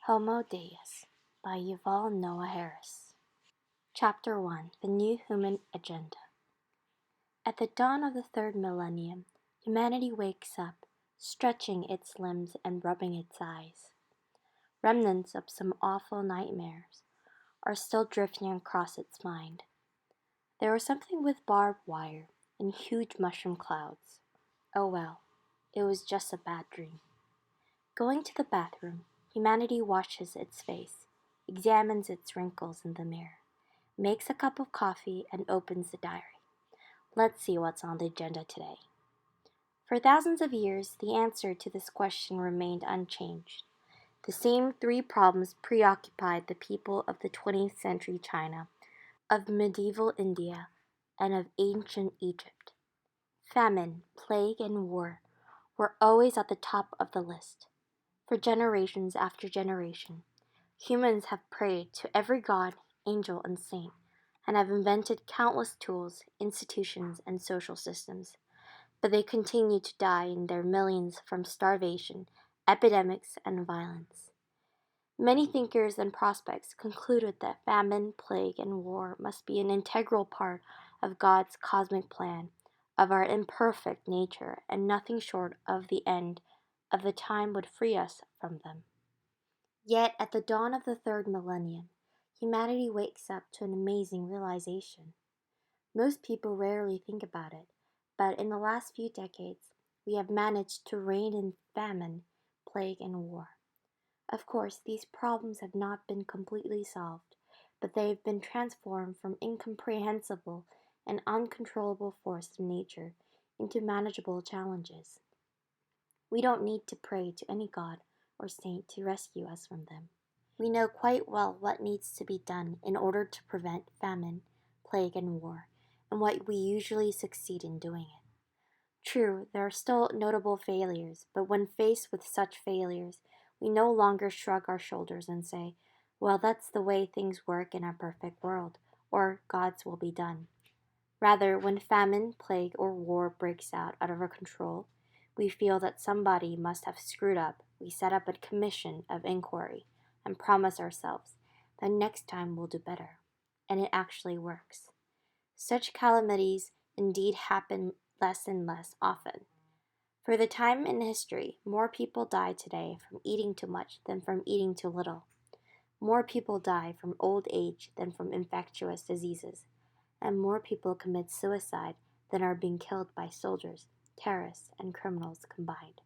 Homo Deus by Yuval Noah Harris. Chapter 1 The New Human Agenda. At the dawn of the third millennium, humanity wakes up, stretching its limbs and rubbing its eyes. Remnants of some awful nightmares are still drifting across its mind. There was something with barbed wire and huge mushroom clouds. Oh well, it was just a bad dream. Going to the bathroom, humanity washes its face, examines its wrinkles in the mirror, makes a cup of coffee, and opens the diary. Let's see what's on the agenda today. For thousands of years, the answer to this question remained unchanged. The same three problems preoccupied the people of the 20th century China, of medieval India, and of ancient Egypt. Famine, plague, and war were always at the top of the list. For generations after generation, humans have prayed to every god, angel, and saint, and have invented countless tools, institutions, and social systems. But they continue to die in their millions from starvation, epidemics, and violence. Many thinkers and prospects concluded that famine, plague, and war must be an integral part of God's cosmic plan, of our imperfect nature, and nothing short of the end of the time would free us from them. Yet, at the dawn of the third millennium, humanity wakes up to an amazing realization. Most people rarely think about it, but in the last few decades, we have managed to rein in famine, plague, and war. Of course, these problems have not been completely solved, but they have been transformed from incomprehensible and uncontrollable force of nature into manageable challenges. We don't need to pray to any god or saint to rescue us from them. We know quite well what needs to be done in order to prevent famine, plague, and war, and what we usually succeed in doing it. True, there are still notable failures, but when faced with such failures, we no longer shrug our shoulders and say, well, that's the way things work in a perfect world, or God's will be done. Rather, when famine, plague, or war breaks out of our control, we feel that somebody must have screwed up. We set up a commission of inquiry and promise ourselves that next time we'll do better. And it actually works. Such calamities indeed happen less and less often. For the time in history, more people die today from eating too much than from eating too little. More people die from old age than from infectious diseases. And more people commit suicide than are being killed by soldiers, terrorists, and criminals combined.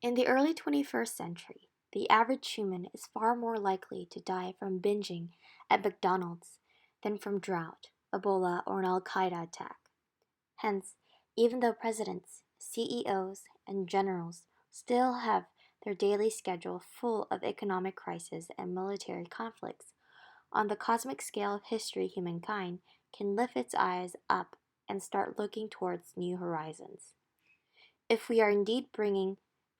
In the early 21st century, the average human is far more likely to die from binging at McDonald's than from drought, Ebola, or an Al-Qaeda attack. Hence, even though presidents, CEOs, and generals still have their daily schedule full of economic crises and military conflicts, on the cosmic scale of history, humankind can lift its eyes up and start looking towards new horizons. If we are indeed bringing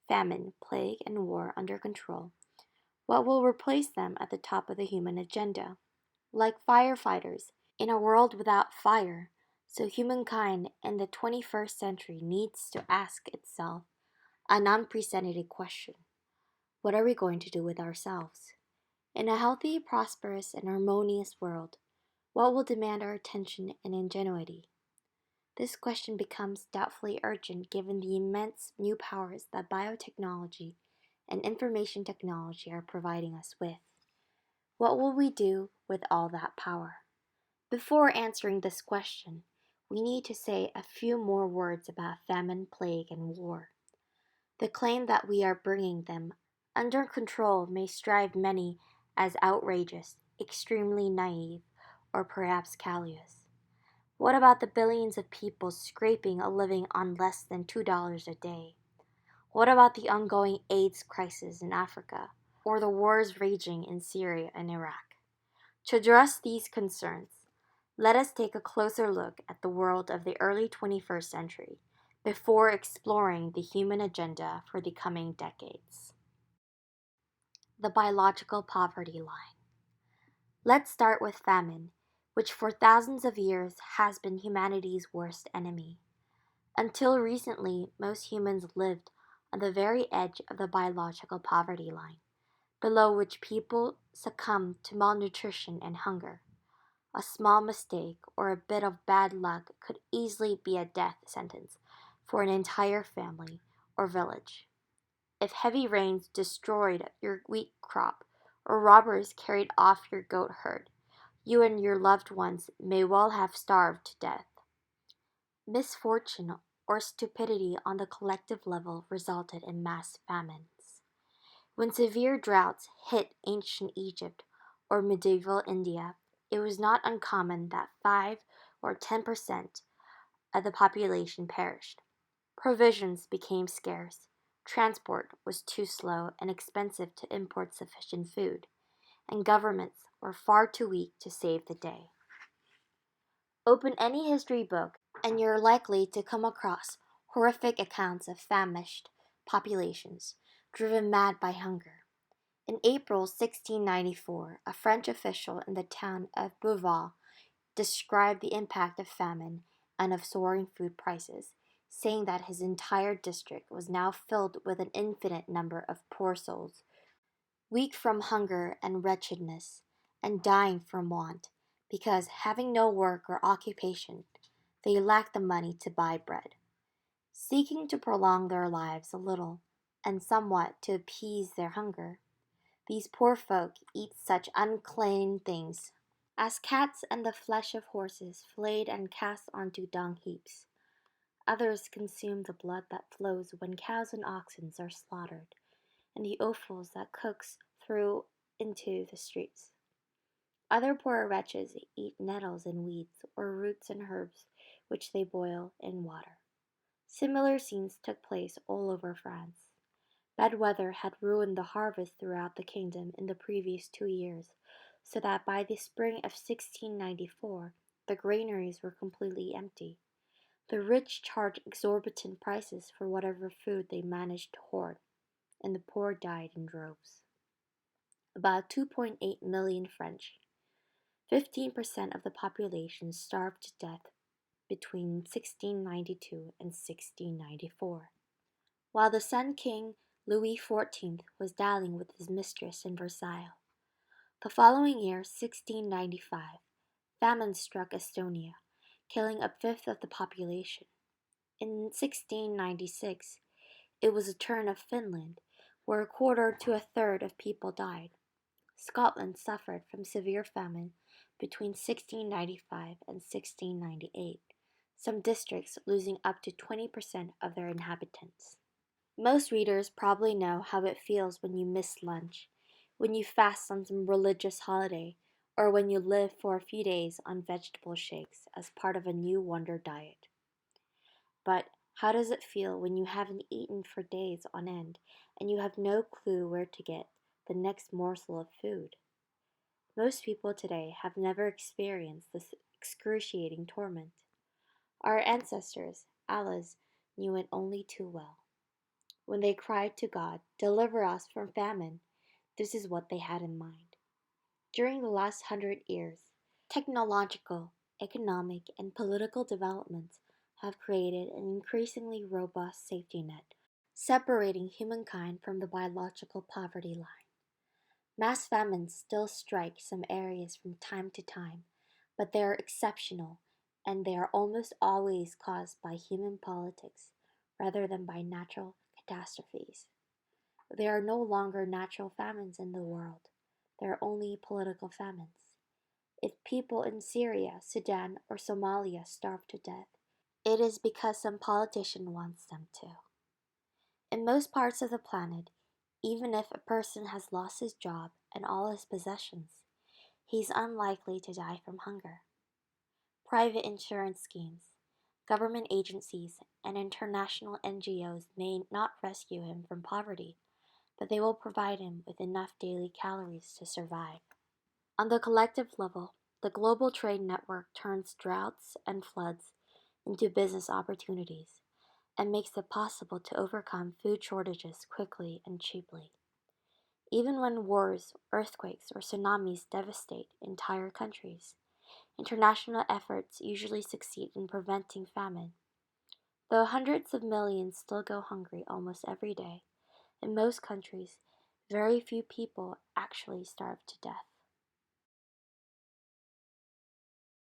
famine, plague, and war under control, what will replace them at the top of the human agenda? Like firefighters in a world without fire, so humankind in the 21st century needs to ask itself an unprecedented question. What are we going to do with ourselves? In a healthy, prosperous, and harmonious world, what will demand our attention and ingenuity? This question becomes doubtfully urgent given the immense new powers that biotechnology and information technology are providing us with. What will we do with all that power? Before answering this question, we need to say a few more words about famine, plague, and war. The claim that we are bringing them under control may strike many as outrageous, extremely naive, or perhaps callous. What about the billions of people scraping a living on less than $2 a day? What about the ongoing AIDS crisis in Africa, or the wars raging in Syria and Iraq? To address these concerns, let us take a closer look at the world of the early 21st century before exploring the human agenda for the coming decades. The biological poverty line. Let's start with famine, which for thousands of years has been humanity's worst enemy. Until recently, most humans lived on the very edge of the biological poverty line. below which people succumb to malnutrition and hunger. A small mistake or a bit of bad luck could easily be a death sentence for an entire family or village. If heavy rains destroyed your wheat crop or robbers carried off your goat herd, you and your loved ones may well have starved to death. Misfortune or stupidity on the collective level resulted in mass famines. When severe droughts hit ancient Egypt or medieval India, it was not uncommon that 5 or 10% of the population perished. Provisions became scarce, transport was too slow and expensive to import sufficient food, and governments were far too weak to save the day. Open any history book, and you're likely to come across horrific accounts of famished populations driven mad by hunger. In April 1694, a French official in the town of Beauval described the impact of famine and of soaring food prices, saying that his entire district was now filled with an infinite number of poor souls, weak from hunger and wretchedness, and dying from want, because, having no work or occupation, they lacked the money to buy bread. Seeking to prolong their lives a little, and somewhat to appease their hunger, these poor folk eat such unclean things as cats and the flesh of horses flayed and cast onto dung heaps. Others consume the blood that flows when cows and oxen are slaughtered, and the offals that cooks throw into the streets. Other poor wretches eat nettles and weeds, or roots and herbs which they boil in water. Similar scenes took place all over France. Bad weather had ruined the harvest throughout the kingdom in the previous 2 years, so that by the spring of 1694 the granaries were completely empty. The rich charged exorbitant prices for whatever food they managed to hoard, and the poor died in droves. About 2.8 million French, 15% of the population, starved to death between 1692 and 1694. While the Sun King Louis XIV was dallying with his mistress in Versailles. The following year, 1695, famine struck Estonia, killing a fifth of the population. In 1696, it was the turn of Finland, where a quarter to a third of people died. Scotland suffered from severe famine between 1695 and 1698, some districts losing up to 20% of their inhabitants. Most readers probably know how it feels when you miss lunch, when you fast on some religious holiday, or when you live for a few days on vegetable shakes as part of a new wonder diet. But how does it feel when you haven't eaten for days on end and you have no clue where to get the next morsel of food? Most people today have never experienced this excruciating torment. Our ancestors, Allahs, knew it only too well. When they cried to God, "Deliver us from famine," this is what they had in mind. During the last 100 years, technological, economic, and political developments have created an increasingly robust safety net, separating humankind from the biological poverty line. Mass famines still strike some areas from time to time, but they are exceptional, and they are almost always caused by human politics rather than by natural catastrophes. There are no longer natural famines in the world. There are only political famines. If people in Syria, Sudan, or Somalia starve to death, it is because some politician wants them to. In most parts of the planet, even if a person has lost his job and all his possessions, he is unlikely to die from hunger. Private insurance schemes, government agencies, and international NGOs may not rescue him from poverty, but they will provide him with enough daily calories to survive. On the collective level, the global trade network turns droughts and floods into business opportunities and makes it possible to overcome food shortages quickly and cheaply. Even when wars, earthquakes, or tsunamis devastate entire countries, international efforts usually succeed in preventing famine. Though hundreds of millions still go hungry almost every day, in most countries, very few people actually starve to death.